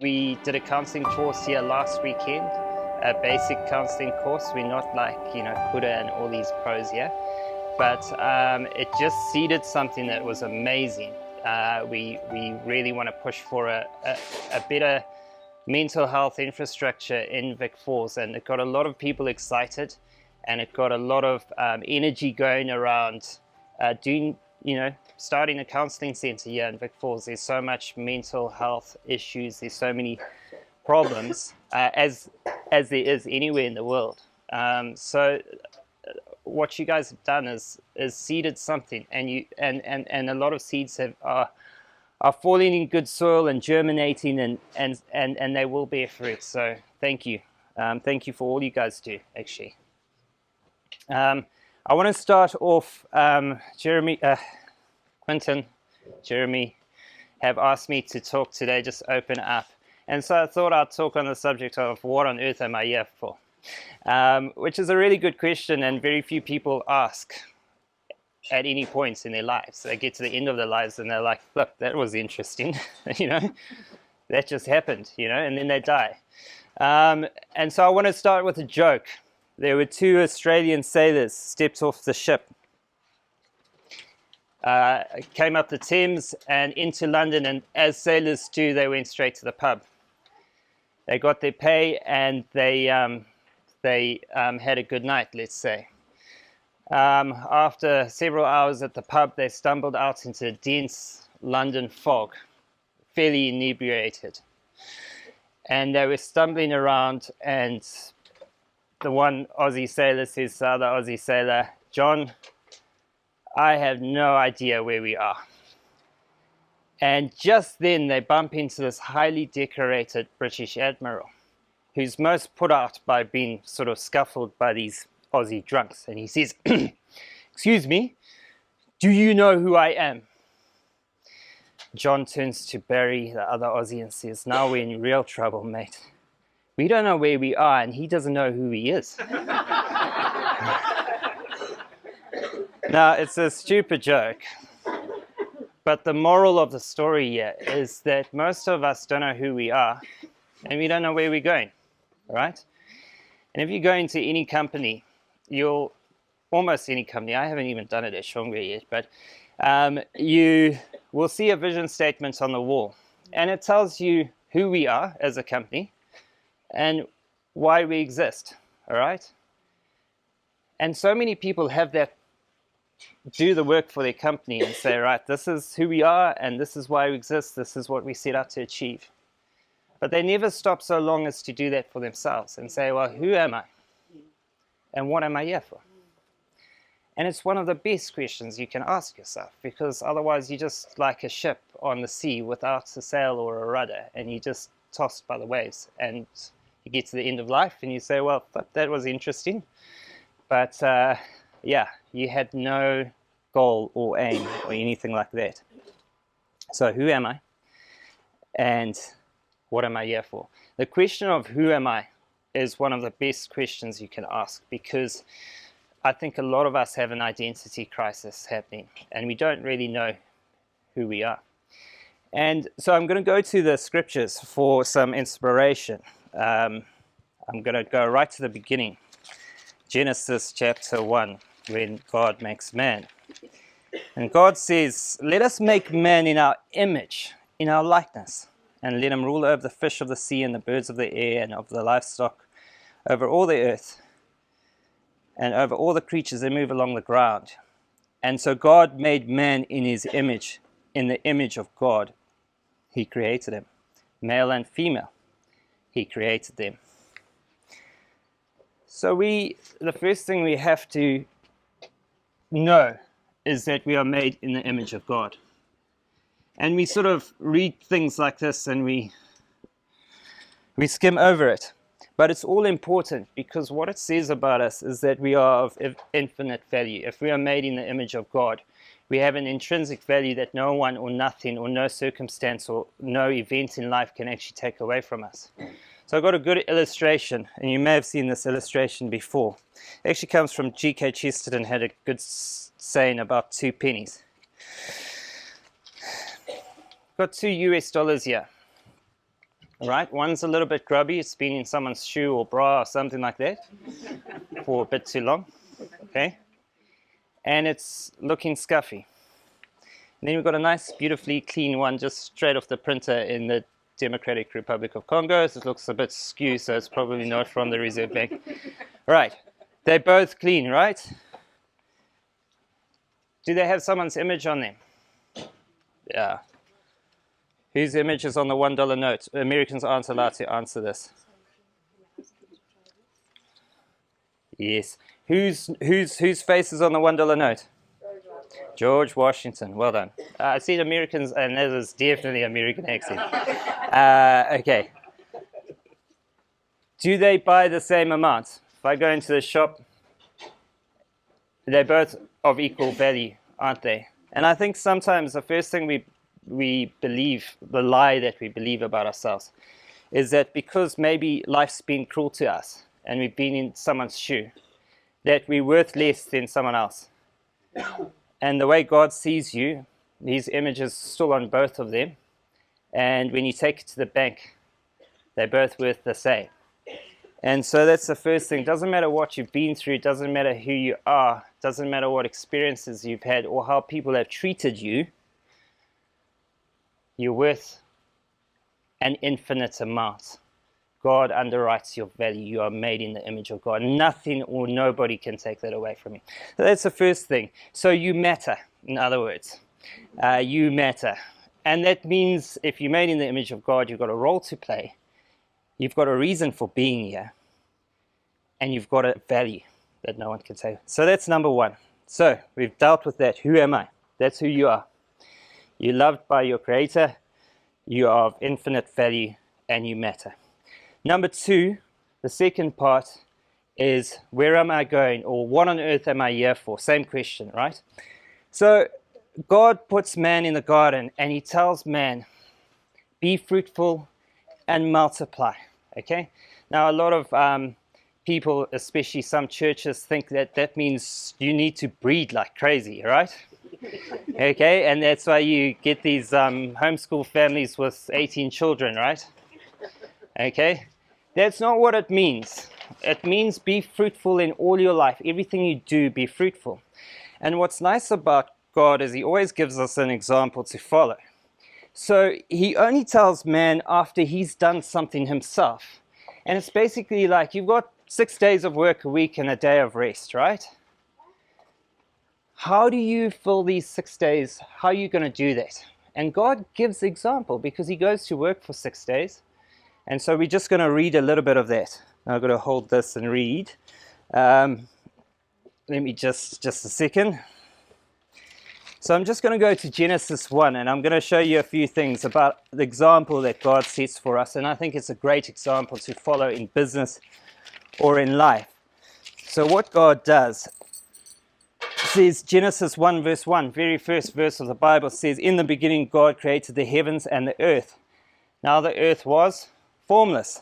We did a counseling course here last weekend, a basic counseling course. We're not like, Kuda and all these pros here, but it just seeded something that was amazing. We really want to push for a better mental health infrastructure in Vic Falls, and it got a lot of people excited, and it got a lot of energy going around starting a counseling center here in Vic Falls. There's so much mental health issues, there's so many problems, as there is anywhere in the world. So what you guys have done is seeded something, and a lot of seeds are falling in good soil and germinating, and they will bear fruit. So thank you. Thank you for all you guys do, actually. I want to start off, Quentin, Jeremy have asked me to talk today, just open up. And so I thought I'd talk on the subject of what on earth am I here for? Which is a really good question, and very few people ask at any point in their lives. They get to the end of their lives and they're like, look, that was interesting, that just happened, and then they die. And so I want to start with a joke. There were two Australian sailors stepped off the ship, came up the Thames and into London, and as sailors do, they went straight to the pub. They got their pay and they had a good night, let's say. After several hours at the pub, they stumbled out into dense London fog, fairly inebriated. And they were stumbling around, and the one Aussie sailor says to the other Aussie sailor, John, I have no idea where we are. And just then they bump into this highly decorated British admiral, who's most put out by being sort of scuffled by these Aussie drunks. And he says, excuse me, do you know who I am? John turns to Barry, the other Aussie, and says, now we're in real trouble, mate. We don't know where we are, and he doesn't know who he is. Now, it's a stupid joke, but the moral of the story here is that most of us don't know who we are, and we don't know where we're going, right? And if you go into any company, almost any company, I haven't even done it at Shongwe yet, but you will see a vision statement on the wall, and it tells you who we are as a company and why we exist, all right? And so many people have that, do the work for their company and say, right, this is who we are and this is why we exist, this is what we set out to achieve. But they never stop so long as to do that for themselves and say, well, who am I? And what am I here for? And it's one of the best questions you can ask yourself, because otherwise you're just like a ship on the sea without a sail or a rudder, and you're just tossed by the waves. And you get to the end of life and you say, well, that was interesting. But you had no goal or aim or anything like that. So who am I? And what am I here for? The question of who am I is one of the best questions you can ask, because I think a lot of us have an identity crisis happening and we don't really know who we are. And so I'm going to go to the scriptures for some inspiration. I'm going to go right to the beginning. Genesis chapter 1, when God makes man. And God says, let us make man in our image, in our likeness, and let him rule over the fish of the sea and the birds of the air and of the livestock, over all the earth, and over all the creatures that move along the ground. And so God made man in his image, in the image of God. He created him, male and female. He created them. So the first thing we have to know is that we are made in the image of God. And we sort of read things like this and we skim over it. But it's all important, because what it says about us is that we are of infinite value. If we are made in the image of God, we have an intrinsic value that no one or nothing or no circumstance or no event in life can actually take away from us. So I've got a good illustration, and you may have seen this illustration before. It actually comes from G.K. Chesterton, had a good saying about 2 pennies. Got $2 here. right? One's a little bit grubby. It's been in someone's shoe or bra or something like that for a bit too long, okay? And it's looking scuffy. And then we've got a nice, beautifully clean one just straight off the printer in the Democratic Republic of Congo. So it looks a bit skewed, so it's probably not from the Reserve Bank. Right, they're both clean, right? Do they have someone's image on them? Yeah. Whose image is on the $1 note? Americans aren't allowed to answer this. Yes. Whose face is on the $1 note? George Washington. Well done. I see Americans, and that is definitely American accent. Okay. Do they buy the same amount? If I go into the shop, they're both of equal value, aren't they? And I think sometimes the first thing we believe, the lie that we believe about ourselves, is that because maybe life's been cruel to us and we've been in someone's shoe, that we're worth less than someone else. And the way God sees you, His image is still on both of them. And when you take it to the bank, they're both worth the same. And so that's the first thing. Doesn't matter what you've been through, doesn't matter who you are, doesn't matter what experiences you've had or how people have treated you, you're worth an infinite amount. God underwrites your value. You are made in the image of God. Nothing or nobody can take that away from you. So that's the first thing. So you matter, in other words. You matter. And that means if you're made in the image of God, you've got a role to play. You've got a reason for being here. And you've got a value that no one can take. So that's number one. So we've dealt with that. Who am I? That's who you are. You're loved by your Creator. You are of infinite value and you matter. Number two, the second part is where am I going, or what on earth am I here for? Same question, right? So God puts man in the garden and He tells man, be fruitful and multiply. Okay? Now a lot of people, especially some churches, think that that means you need to breed like crazy, right? Okay, and that's why you get these homeschool families with 18 children, right? Okay, that's not what it means. It means be fruitful in all your life. Everything you do, be fruitful. And what's nice about God is He always gives us an example to follow. So He only tells man after he's done something himself. And it's basically like you've got 6 days of work a week and a day of rest, right? How do you fill these 6 days? How are you going to do that? And God gives the example because He goes to work for 6 days. And so we're just going to read a little bit of that. I'm going to hold this and read. Let me just a second. So I'm just going to go to Genesis 1, and I'm going to show you a few things about the example that God sets for us. And I think it's a great example to follow in business or in life. So what God does says, Genesis 1 verse 1, very first verse of the Bible says, in the beginning God created the heavens and the earth. Now the earth was formless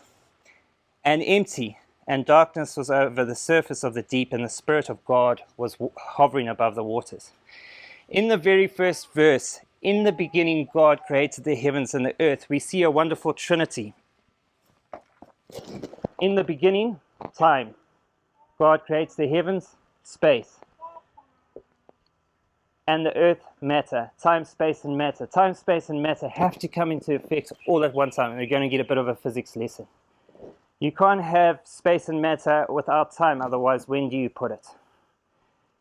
and empty, and darkness was over the surface of the deep, and the Spirit of God was hovering above the waters. In the very first verse, in the beginning God created the heavens and the earth, we see a wonderful trinity. In the beginning, time. God creates the heavens, space. And the earth, matter. Time, space, and matter. Time, space, and matter have to come into effect all at one time. And we're going to get a bit of a physics lesson. You can't have space and matter without time, otherwise when do you put it?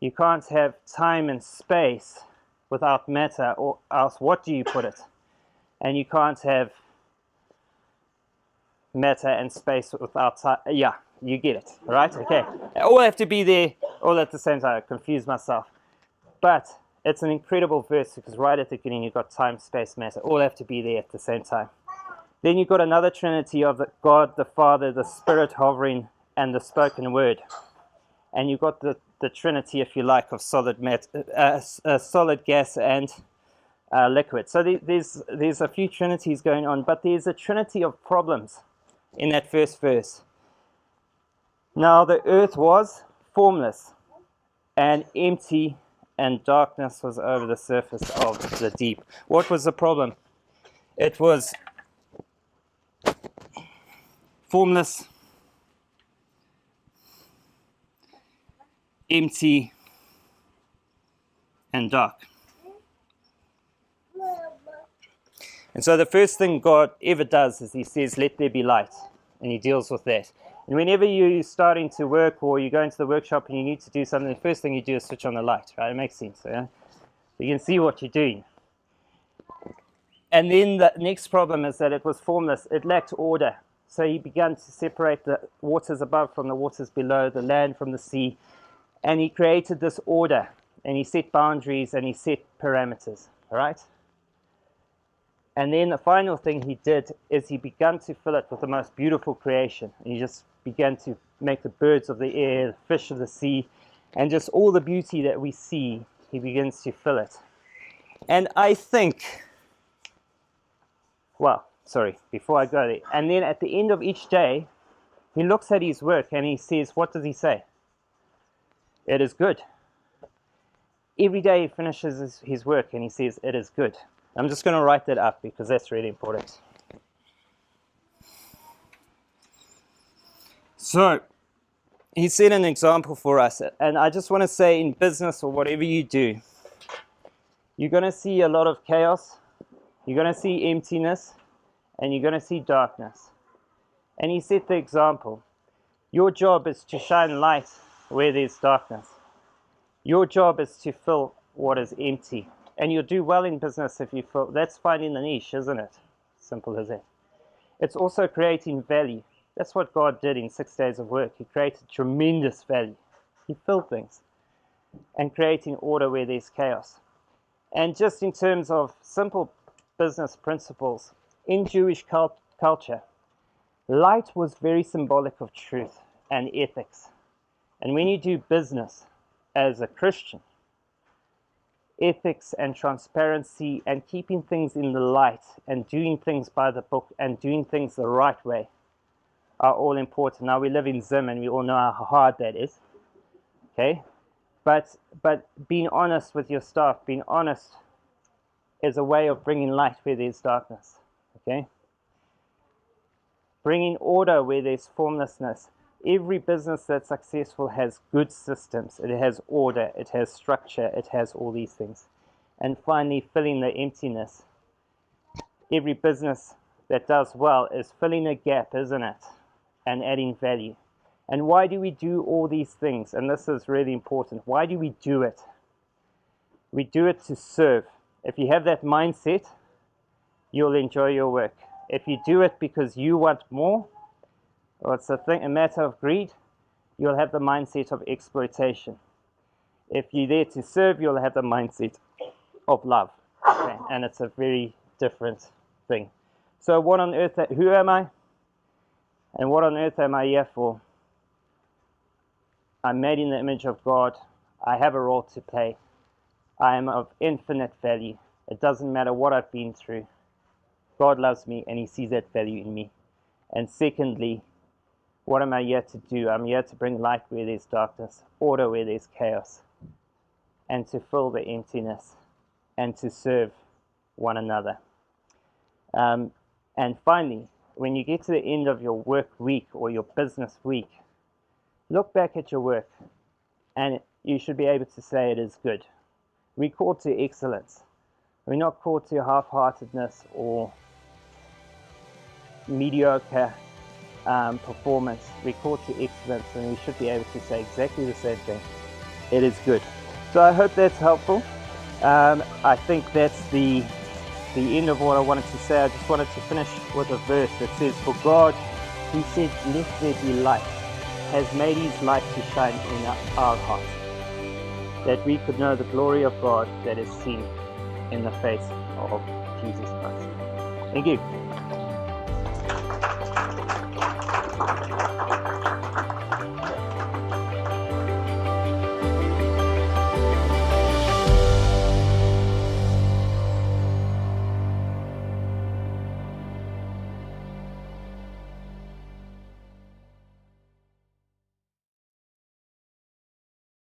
You can't have time and space without matter, or else what do you put it? And you can't have matter and space without time. Yeah, you get it, right? Okay. All have to be there all at the same time. I confused myself. But it's an incredible verse because right at the beginning you've got time, space, matter. All have to be there at the same time. Then you've got another trinity of God the Father, the Spirit hovering, and the spoken word. And you've got the trinity, if you like, of solid gas and liquid. So there's a few trinities going on, but there's a trinity of problems in that first verse. Now the earth was formless and empty, and darkness was over the surface of the deep. What was the problem? It was formless, empty, and dark. And so the first thing God ever does is he says, let there be light. And he deals with that. And whenever you're starting to work or you go into the workshop and you need to do something, the first thing you do is switch on the light, right? It makes sense. Yeah? You can see what you're doing. And then the next problem is that it was formless. It lacked order. So he began to separate the waters above from the waters below, the land from the sea. And he created this order. And he set boundaries and he set parameters. All right? And then the final thing he did is he began to fill it with the most beautiful creation. And he just began to make the birds of the air, the fish of the sea, and just all the beauty that we see, he begins to fill it. And I think, before I go there, and then at the end of each day, he looks at his work and he says, what does he say? It is good. Every day he finishes his work and he says, it is good. I'm just going to write that up because that's really important. So, he set an example for us. And I just want to say, in business or whatever you do, you're going to see a lot of chaos. You're going to see emptiness. And you're going to see darkness. And he set the example. Your job is to shine light where there's darkness. Your job is to fill what is empty. And you'll do well in business if you fill. That's finding the niche, isn't it? Simple as that. It's also creating value. That's what God did in 6 days of work. He created tremendous value. He filled things. And creating order where there's chaos. And just in terms of simple business principles, in Jewish culture, light was very symbolic of truth and ethics. And when you do business as a Christian, ethics and transparency and keeping things in the light and doing things by the book and doing things the right way are all important. Now, we live in Zim and we all know how hard that is. Okay? But being honest with your staff, being honest is a way of bringing light where there's darkness. Okay? Bringing order where there's formlessness. Every business that's successful has good systems. It has order. It has structure. It has all these things. And finally, filling the emptiness. Every business that does well is filling a gap, isn't it? And adding value. And why do we do all these things? And this is really important. Why do we do it? We do it to serve. If you have that mindset, you'll enjoy your work. If you do it because you want more, or it's a matter of greed, you'll have the mindset of exploitation. If you're there to serve, you'll have the mindset of love. Okay? And it's a very different thing. So what on earth, who am I? And what on earth am I here for? I'm made in the image of God. I have a role to play. I am of infinite value. It doesn't matter what I've been through. God loves me and he sees that value in me. And secondly, what am I here to do? I'm here to bring light where there's darkness, order where there's chaos, and to fill the emptiness, and to serve one another. And finally, when you get to the end of your work week or your business week, look back at your work, and you should be able to say it is good. We're called to excellence. We're not called to half-heartedness or mediocre performance. We're called to excellence, and we should be able to say exactly the same thing. It is good. So I hope that's helpful. I think that's the end of what I wanted to say. I just wanted to finish with a verse that says, for God, who said, let there be light, has made his light to shine in our hearts, that we could know the glory of God that is seen in the face of Jesus Christ. Thank you.